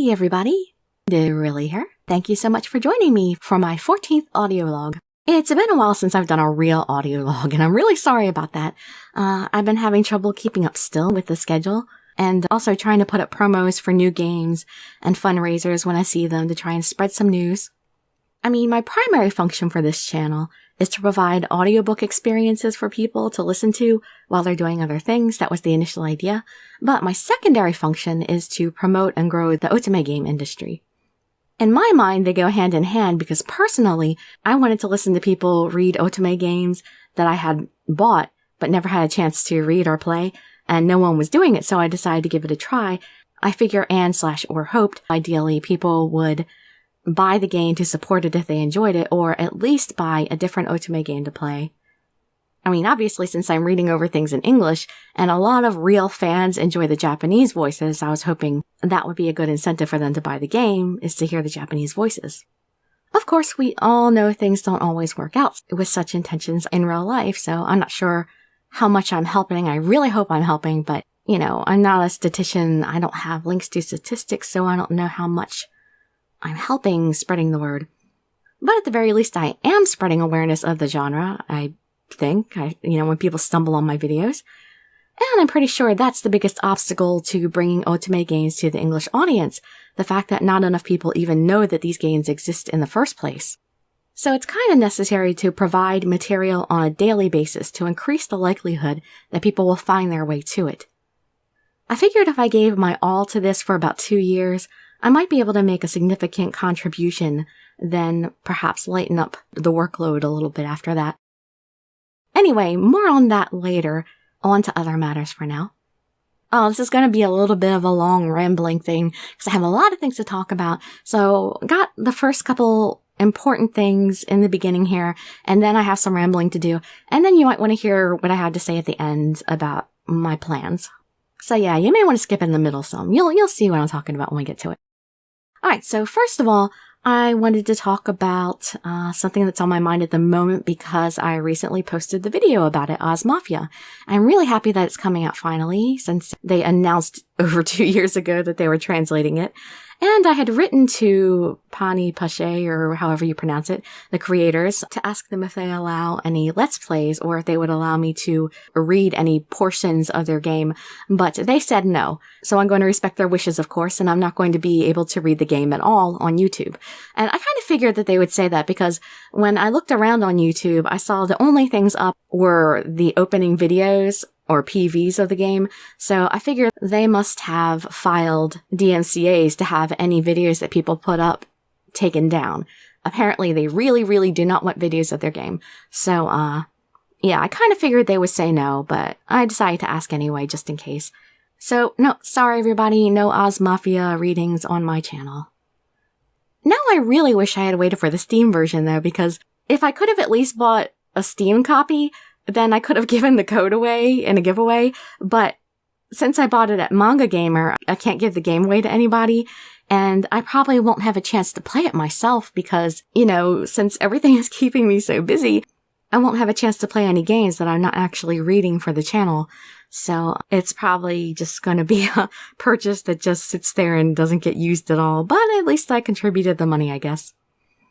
Hey everybody, Dirili here. Thank you so much for joining me for my 14th audiolog. It's been a while since I've done a real audiolog, and I'm really sorry about that. I've been having trouble keeping up still with the schedule, and also trying to put up promos for new games and fundraisers when I see them to try and spread some news. I mean, my primary function for this channel is to provide audiobook experiences for people to listen to while they're doing other things. That was the initial idea. But my secondary function is to promote and grow the otome game industry. In my mind, they go hand in hand because personally, I wanted to listen to people read otome games that I had bought but never had a chance to read or play, and no one was doing it, so I decided to give it a try. I figure or hoped, ideally, people would buy the game to support it if they enjoyed it, or at least buy a different otome game to play. I mean, obviously, since I'm reading over things in English, and a lot of real fans enjoy the Japanese voices, I was hoping that would be a good incentive for them to buy the game, is to hear the Japanese voices. Of course, we all know things don't always work out with such intentions in real life, so I'm not sure how much I'm helping. I really hope I'm helping, but, you know, I'm not a statistician. I don't have links to statistics, so I don't know how much I'm helping spreading the word. But at the very least, I am spreading awareness of the genre, I think, when people stumble on my videos. And I'm pretty sure that's the biggest obstacle to bringing otome games to the English audience, the fact that not enough people even know that these games exist in the first place. So it's kind of necessary to provide material on a daily basis to increase the likelihood that people will find their way to it. I figured if I gave my all to this for about 2 years, I might be able to make a significant contribution, then perhaps lighten up the workload a little bit after that. Anyway, more on that later. On to other matters for now. Oh, this is going to be a little bit of a long rambling thing, because I have a lot of things to talk about. So, got the first couple important things in the beginning here, and then I have some rambling to do, and then you might want to hear what I had to say at the end about my plans. So yeah, you may want to skip in the middle some. You'll see what I'm talking about when we get to it. Alright, so first of all, I wanted to talk about something that's on my mind at the moment because I recently posted the video about it, OZMAFIA. I'm really happy that it's coming out finally, since they announced over 2 years ago that they were translating it. And I had written to Pani Pache, or however you pronounce it, the creators, to ask them if they allow any Let's Plays or if they would allow me to read any portions of their game, but they said no. So I'm going to respect their wishes, of course, and I'm not going to be able to read the game at all on YouTube. And I kind of figured that they would say that because when I looked around on YouTube, I saw the only things up were the opening videos or PVs of the game, so I figured they must have filed DMCAs to have any videos that people put up taken down. Apparently they really do not want videos of their game. So, yeah, I kind of figured they would say no, but I decided to ask anyway, just in case. So, no, sorry everybody, no OZMAFIA readings on my channel. Now I really wish I had waited for the Steam version though, because if I could have at least bought a Steam copy, then I could have given the code away in a giveaway, but since I bought it at Manga Gamer, I can't give the game away to anybody, and I probably won't have a chance to play it myself because, since everything is keeping me so busy, I won't have a chance to play any games that I'm not actually reading for the channel, so it's probably just going to be a purchase that just sits there and doesn't get used at all, but at least I contributed the money, I guess.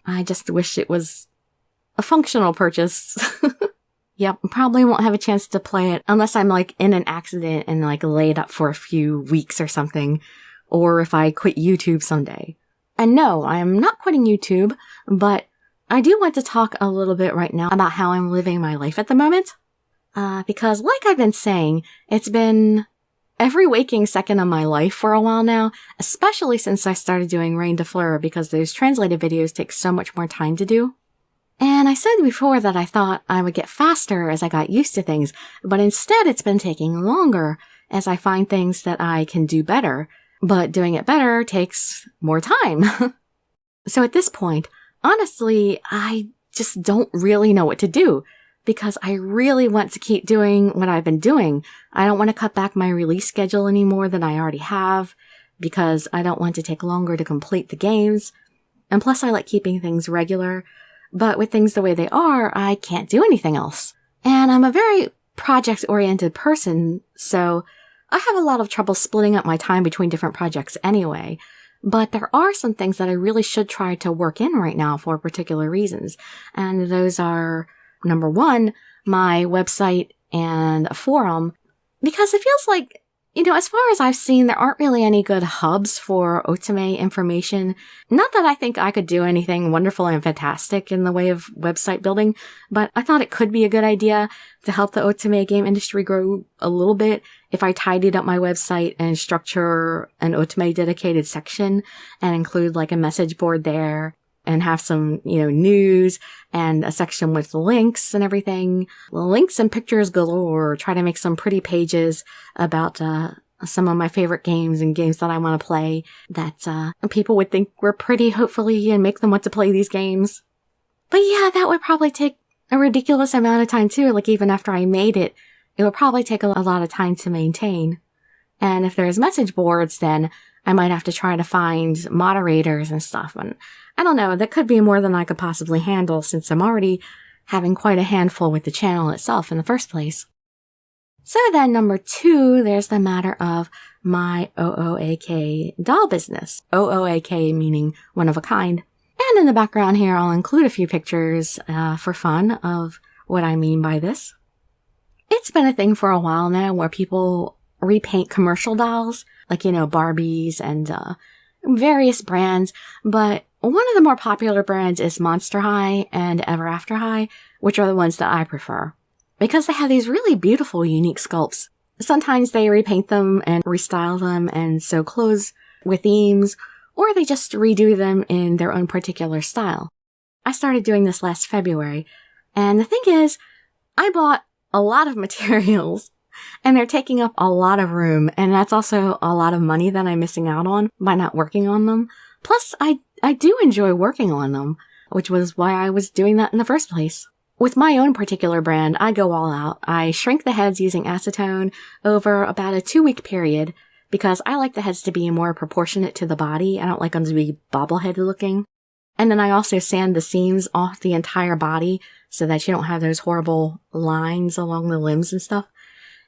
I just wish it was a functional purchase. Yep, probably won't have a chance to play it unless I'm in an accident and laid up for a few weeks or something, or if I quit YouTube someday. And no, I am not quitting YouTube, but I do want to talk a little bit right now about how I'm living my life at the moment. Because like I've been saying, it's been every waking second of my life for a while now, especially since I started doing Rain de Fleur because those translated videos take so much more time to do. And I said before that I thought I would get faster as I got used to things, but instead it's been taking longer as I find things that I can do better, but doing it better takes more time. So at this point, honestly, I just don't really know what to do because I really want to keep doing what I've been doing. I don't want to cut back my release schedule any more than I already have because I don't want to take longer to complete the games. And plus I like keeping things regular. But with things the way they are, I can't do anything else. And I'm a very project-oriented person, so I have a lot of trouble splitting up my time between different projects anyway. But there are some things that I really should try to work in right now for particular reasons. And those are, number one, my website and a forum, because it feels like, as far as I've seen, there aren't really any good hubs for otome information. Not that I think I could do anything wonderful and fantastic in the way of website building, but I thought it could be a good idea to help the otome game industry grow a little bit if I tidied up my website and structure an otome dedicated section and include like a message board there and have some, news and a section with links and everything. Links and pictures galore. Try to make some pretty pages about some of my favorite games and games that I want to play that people would think were pretty, hopefully, and make them want to play these games. But yeah, that would probably take a ridiculous amount of time too. Like even after I made it, it would probably take a lot of time to maintain. And if there's message boards, then I might have to try to find moderators and stuff. And I don't know, that could be more than I could possibly handle since I'm already having quite a handful with the channel itself in the first place. So then number 2, there's the matter of my OOAK doll business. OOAK meaning one of a kind. And in the background here, I'll include a few pictures for fun of what I mean by this. It's been a thing for a while now where people repaint commercial dolls, like, Barbies and various brands, but one of the more popular brands is Monster High and Ever After High, which are the ones that I prefer, because they have these really beautiful, unique sculpts. Sometimes they repaint them and restyle them and sew clothes with themes, or they just redo them in their own particular style. I started doing this last February, and the thing is, I bought a lot of materials, and they're taking up a lot of room, and that's also a lot of money that I'm missing out on by not working on them. Plus, I do enjoy working on them, which was why I was doing that in the first place. With my own particular brand, I go all out. I shrink the heads using acetone over about a 2-week period because I like the heads to be more proportionate to the body. I don't like them to be bobblehead looking. And then I also sand the seams off the entire body so that you don't have those horrible lines along the limbs and stuff.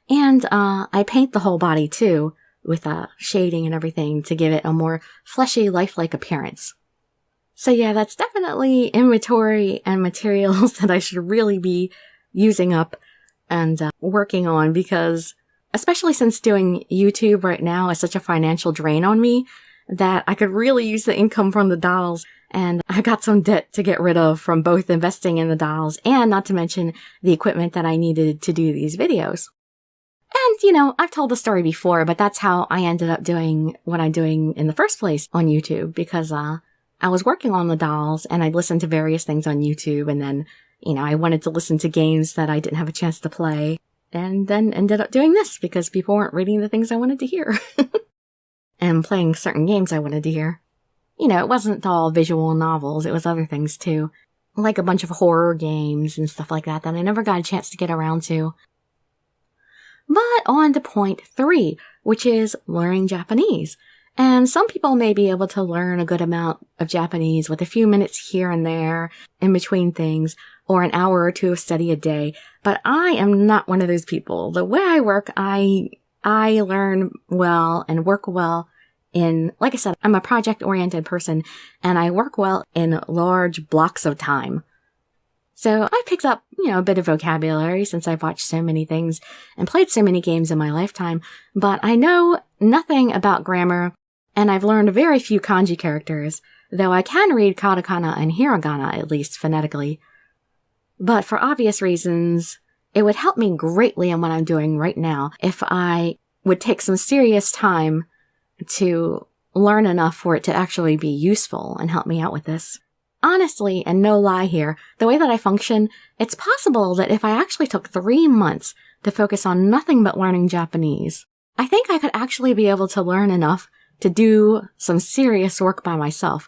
And I paint the whole body too, with shading and everything to give it a more fleshy, lifelike appearance. So yeah, that's definitely inventory and materials that I should really be using up and working on, because especially since doing YouTube right now is such a financial drain on me, that I could really use the income from the dolls, and I got some debt to get rid of from both investing in the dolls and not to mention the equipment that I needed to do these videos. And, I've told the story before, but that's how I ended up doing what I'm doing in the first place on YouTube, because I was working on the dolls and I'd listened to various things on YouTube, and then, I wanted to listen to games that I didn't have a chance to play, and then ended up doing this because people weren't reading the things I wanted to hear. And playing certain games I wanted to hear. It wasn't all visual novels, it was other things too. Like a bunch of horror games and stuff like that I never got a chance to get around to. But on to point 3, which is learning Japanese. And some people may be able to learn a good amount of Japanese with a few minutes here and there in between things, or an hour or 2 of study a day. But I am not one of those people. The way I work, I learn well and work well in, like I said, I'm a project-oriented person, and I work well in large blocks of time. So I picked up, a bit of vocabulary since I've watched so many things and played so many games in my lifetime, but I know nothing about grammar, and I've learned very few kanji characters, though I can read katakana and hiragana, at least phonetically. But for obvious reasons, it would help me greatly in what I'm doing right now if I would take some serious time to learn enough for it to actually be useful and help me out with this. Honestly, and no lie here, the way that I function, it's possible that if I actually took 3 months to focus on nothing but learning Japanese, I think I could actually be able to learn enough to do some serious work by myself.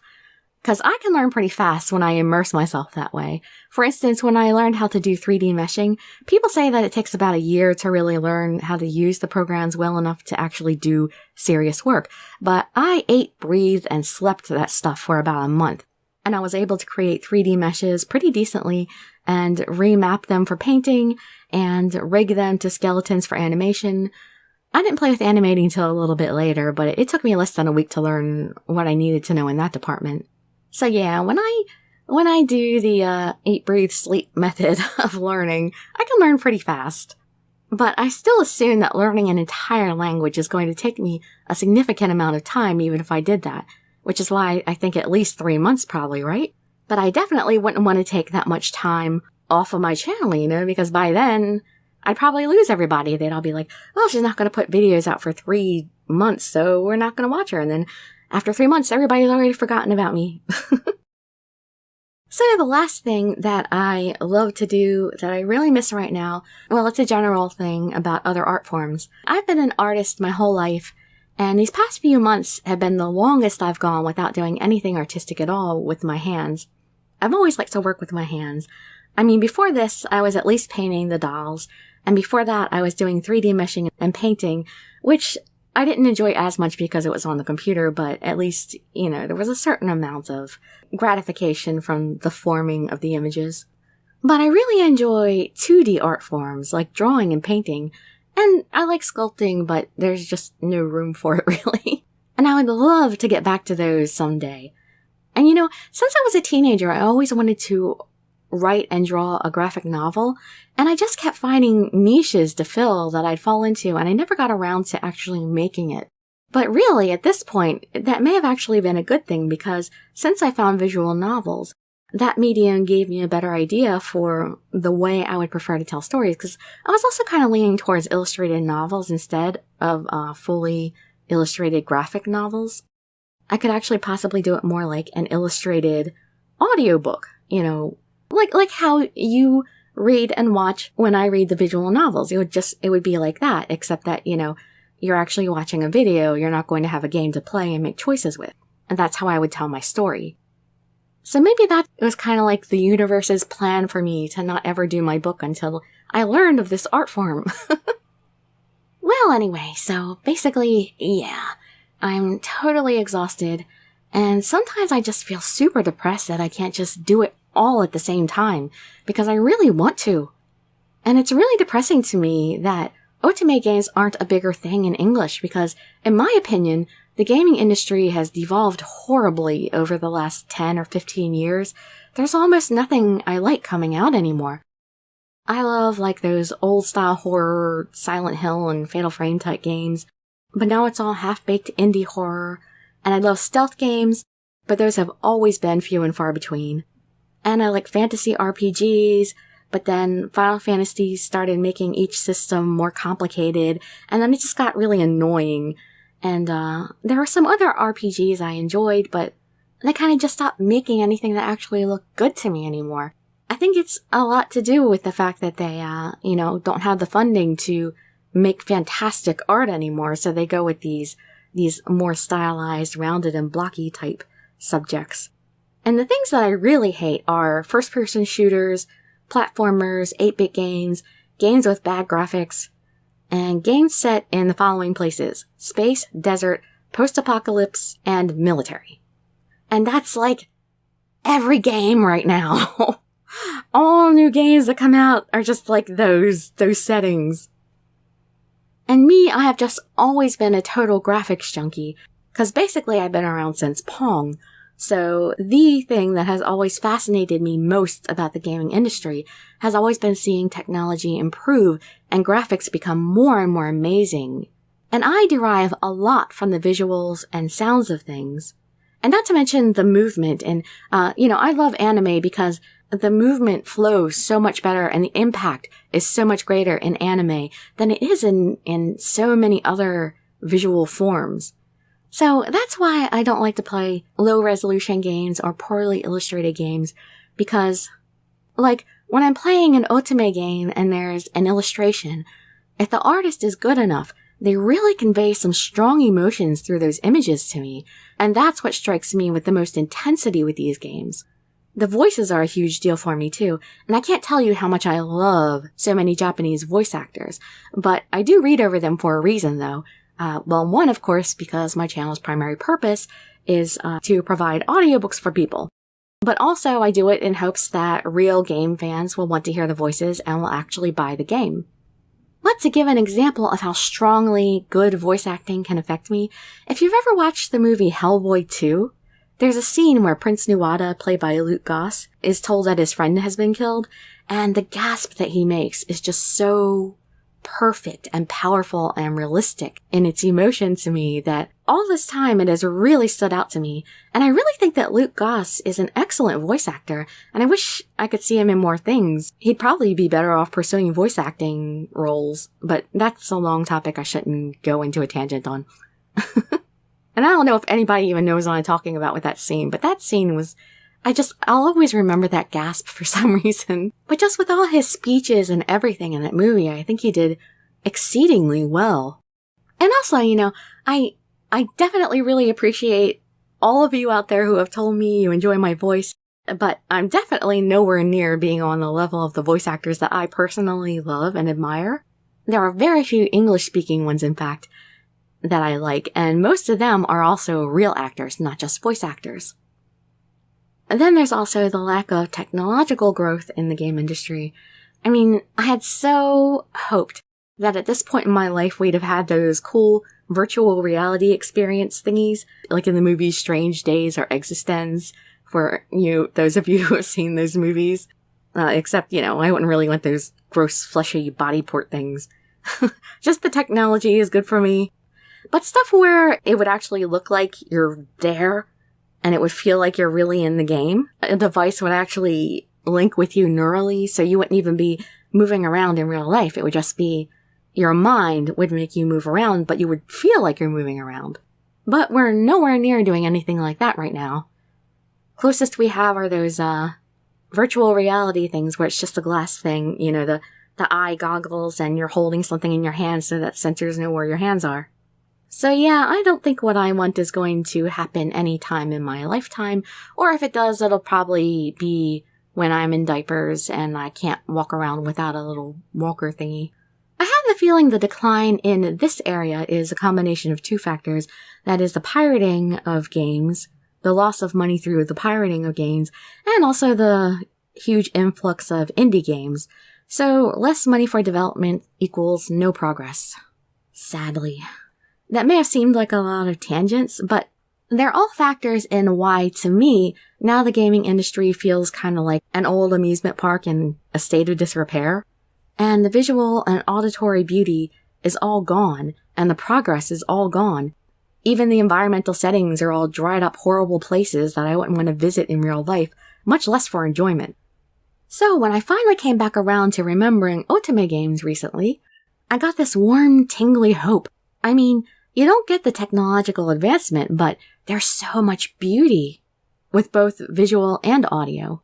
Because I can learn pretty fast when I immerse myself that way. For instance, when I learned how to do 3D meshing, people say that it takes about a year to really learn how to use the programs well enough to actually do serious work. But I ate, breathed, and slept that stuff for about a month. And I was able to create 3D meshes pretty decently and remap them for painting and rig them to skeletons for animation. I didn't play with animating until a little bit later, but it took me less than a week to learn what I needed to know in that department. So yeah, when I do the eat, breathe, sleep method of learning, I can learn pretty fast. But I still assume that learning an entire language is going to take me a significant amount of time even if I did that, which is why I think at least 3 months probably, right? But I definitely wouldn't want to take that much time off of my channel, because by then I'd probably lose everybody. They'd all be like, oh, she's not going to put videos out for 3 months, so we're not going to watch her. And then after 3 months, everybody's already forgotten about me. So the last thing that I love to do that I really miss right now, well, it's a general thing about other art forms. I've been an artist my whole life, and these past few months have been the longest I've gone without doing anything artistic at all with my hands. I've always liked to work with my hands. I mean, before this, I was at least painting the dolls, and before that, I was doing 3D meshing and painting, which I didn't enjoy as much because it was on the computer, but at least, there was a certain amount of gratification from the forming of the images. But I really enjoy 2D art forms like drawing and painting, and I like sculpting, but there's just no room for it really. And I would love to get back to those someday. And since I was a teenager, I always wanted to write and draw a graphic novel, and I just kept finding niches to fill that I'd fall into, and I never got around to actually making it. But really, at this point, that may have actually been a good thing, because since I found visual novels, that medium gave me a better idea for the way I would prefer to tell stories, because I was also kind of leaning towards illustrated novels instead of fully illustrated graphic novels. I could actually possibly do it more like an illustrated audiobook, like how you read and watch when I read the visual novels. It would be like that, except that, you're actually watching a video, you're not going to have a game to play and make choices with. And that's how I would tell my story. So maybe that was kind of like the universe's plan for me to not ever do my book until I learned of this art form. Well, anyway, so basically, yeah, I'm totally exhausted, and sometimes I just feel super depressed that I can't just do it all at the same time, because I really want to. And it's really depressing to me that otome games aren't a bigger thing in English, because, in my opinion, the gaming industry has devolved horribly over the last 10 or 15 years. There's almost nothing I like coming out anymore. I love those old-style horror, Silent Hill and Fatal Frame type games, but now it's all half-baked indie horror, and I love stealth games, but those have always been few and far between. And I like fantasy RPGs, but then Final Fantasy started making each system more complicated, and then it just got really annoying. And there were some other RPGs I enjoyed, but they kind of just stopped making anything that actually looked good to me anymore. I think it's a lot to do with the fact that they, don't have the funding to make fantastic art anymore, so they go with these more stylized, rounded, and blocky type subjects. And the things that I really hate are first-person shooters, platformers, 8-bit games, games with bad graphics, and games set in the following places: space, desert, post-apocalypse, and military. And that's every game right now. All new games that come out are just like those settings. And me, I have just always been a total graphics junkie, because basically I've been around since Pong. So the thing that has always fascinated me most about the gaming industry has always been seeing technology improve and graphics become more and more amazing. And I derive a lot from the visuals and sounds of things. And not to mention the movement. And, I love anime because the movement flows so much better and the impact is so much greater in anime than it is in so many other visual forms. So that's why I don't like to play low-resolution games or poorly illustrated games, because, when I'm playing an otome game and there's an illustration, if the artist is good enough, they really convey some strong emotions through those images to me, and that's what strikes me with the most intensity with these games. The voices are a huge deal for me too, and I can't tell you how much I love so many Japanese voice actors, but I do read over them for a reason though. One, of course, because my channel's primary purpose is to provide audiobooks for people. But also I do it in hopes that real game fans will want to hear the voices and will actually buy the game. But to give an example of how strongly good voice acting can affect me, if you've ever watched the movie Hellboy 2, there's a scene where Prince Nuada, played by Luke Goss, is told that his friend has been killed, and the gasp that he makes is just so perfect and powerful and realistic in its emotion to me that all this time it has really stood out to me. And I really think that Luke Goss is an excellent voice actor, and I wish I could see him in more things. He'd probably be better off pursuing voice acting roles, but that's a long topic I shouldn't go into a tangent on. And I don't know if anybody even knows what I'm talking about with that scene, but that scene was, I'll always remember that gasp for some reason. But just with all his speeches and everything in that movie, I think he did exceedingly well. And also, I definitely really appreciate all of you out there who have told me you enjoy my voice, but I'm definitely nowhere near being on the level of the voice actors that I personally love and admire. There are very few English-speaking ones, in fact, that I like, and most of them are also real actors, not just voice actors. And then there's also the lack of technological growth in the game industry. I mean, I had so hoped that at this point in my life we'd have had those cool virtual reality experience thingies, like in the movies Strange Days or Existenz, for those of you who have seen those movies. Except, I wouldn't really want those gross, fleshy body port things. Just the technology is good for me. But stuff where it would actually look like you're there and it would feel like you're really in the game. A device would actually link with you neurally, so you wouldn't even be moving around in real life. It would just be your mind would make you move around, but you would feel like you're moving around. But we're nowhere near doing anything like that right now. Closest we have are those virtual reality things where it's just a glass thing, the eye goggles and you're holding something in your hand so that sensors know where your hands are. So yeah, I don't think what I want is going to happen anytime in my lifetime, or if it does, it'll probably be when I'm in diapers and I can't walk around without a little walker thingy. I have the feeling the decline in this area is a combination of two factors. That is the pirating of games, the loss of money through the pirating of games, and also the huge influx of indie games. So less money for development equals no progress. Sadly. That may have seemed like a lot of tangents, but they're all factors in why, to me, now the gaming industry feels kind of like an old amusement park in a state of disrepair. And the visual and auditory beauty is all gone, and the progress is all gone. Even the environmental settings are all dried up horrible places that I wouldn't want to visit in real life, much less for enjoyment. So when I finally came back around to remembering otome games recently, I got this warm, tingly hope. I mean, you don't get the technological advancement, but there's so much beauty with both visual and audio.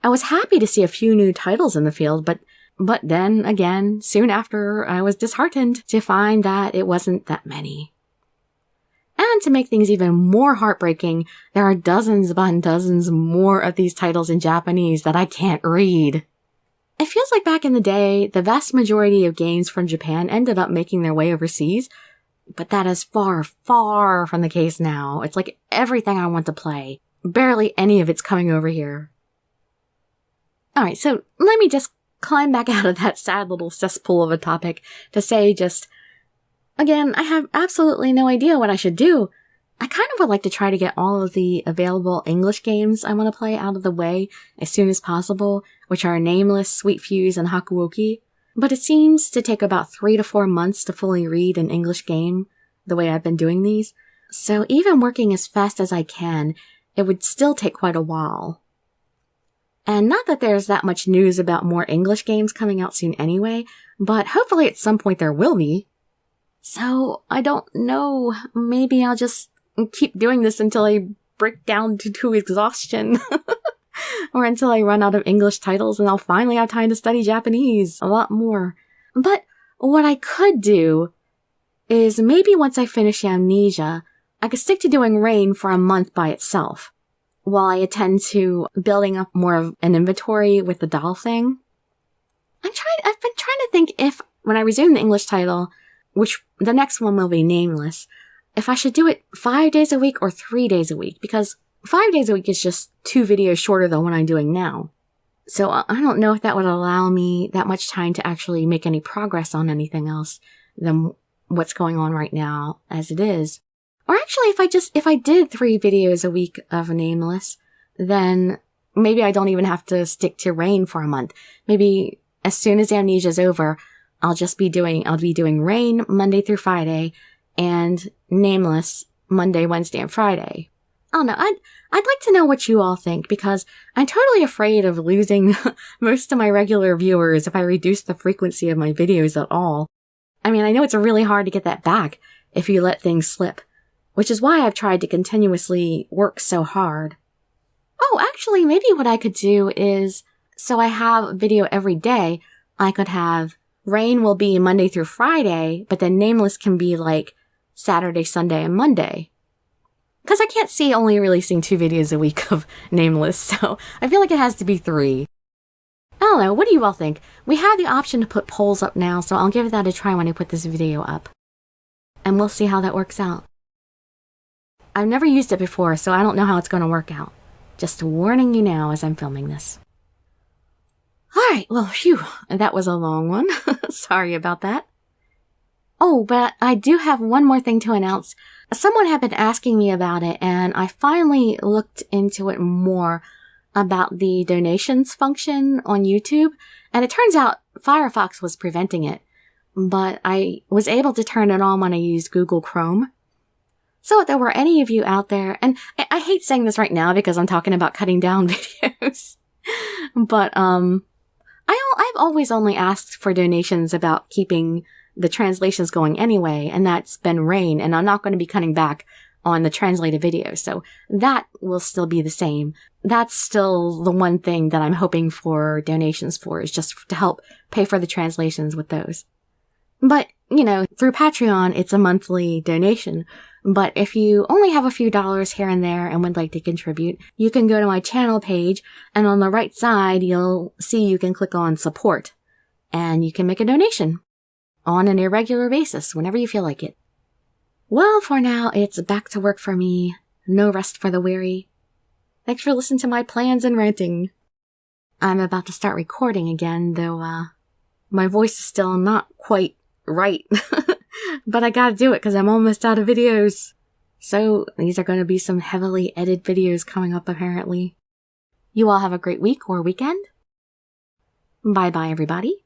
I was happy to see a few new titles in the field, but then again, soon after, I was disheartened to find that it wasn't that many. And to make things even more heartbreaking, there are dozens upon dozens more of these titles in Japanese that I can't read. It feels like back in the day, the vast majority of games from Japan ended up making their way overseas, but that is far, far from the case now. It's like everything I want to play, barely any of it's coming over here. Alright, so let me just climb back out of that sad little cesspool of a topic to say again, I have absolutely no idea what I should do. I kind of would like to try to get all of the available English games I want to play out of the way as soon as possible, which are Nameless, Sweet Fuse, and Hakuoki. But it seems to take about 3 to 4 months to fully read an English game, the way I've been doing these. So even working as fast as I can, it would still take quite a while. And not that there's that much news about more English games coming out soon anyway, but hopefully at some point there will be. So, I don't know, maybe I'll just keep doing this until I break down to exhaustion. Or until I run out of English titles and I'll finally have time to study Japanese a lot more. But what I could do is maybe once I finish Amnesia, I could stick to doing Rain for a month by itself, while I attend to building up more of an inventory with the doll thing. I've been trying to think if, when I resume the English title, which the next one will be Nameless, if I should do it 5 days a week or 3 days a week, because 5 days a week is just 2 videos shorter than what I'm doing now. So I don't know if that would allow me that much time to actually make any progress on anything else than what's going on right now as it is. Or actually, if I did 3 videos a week of Nameless, then maybe I don't even have to stick to Rain for a month. Maybe as soon as Amnesia's over, I'll be doing Rain Monday through Friday and Nameless Monday, Wednesday, and Friday. I don't know. I'd like to know what you all think, because I'm totally afraid of losing most of my regular viewers if I reduce the frequency of my videos at all. I mean, I know it's really hard to get that back if you let things slip, which is why I've tried to continuously work so hard. Oh, actually, maybe what I could do is, so I have video every day, I could have Rain will be Monday through Friday, but then Nameless can be like Saturday, Sunday, and Monday. Because I can't see only releasing 2 videos a week of Nameless, so I feel like it has to be 3. I don't know, what do you all think? We have the option to put polls up now, so I'll give that a try when I put this video up. And we'll see how that works out. I've never used it before, so I don't know how it's going to work out. Just warning you now as I'm filming this. Alright, well, phew, that was a long one. Sorry about that. Oh, but I do have one more thing to announce. Someone had been asking me about it, and I finally looked into it more about the donations function on YouTube, and it turns out Firefox was preventing it, but I was able to turn it on when I used Google Chrome. So if there were any of you out there, and I hate saying this right now because I'm talking about cutting down videos, but I've always only asked for donations about keeping the translations going anyway, and that's been Rain, and I'm not going to be cutting back on the translated videos, so that will still be the same. That's still the one thing that I'm hoping for donations for, is just to help pay for the translations with those. But, you know, through Patreon, it's a monthly donation. But if you only have a few dollars here and there and would like to contribute, you can go to my channel page, and on the right side, you'll see you can click on support, and you can make a donation on an irregular basis whenever you feel like it. Well, for now, it's back to work for me. No rest for the weary. Thanks for listening to my plans and ranting. I'm about to start recording again, though, my voice is still not quite right. But I gotta do it because I'm almost out of videos. So these are going to be some heavily edited videos coming up, apparently. You all have a great week or weekend. Bye-bye, everybody.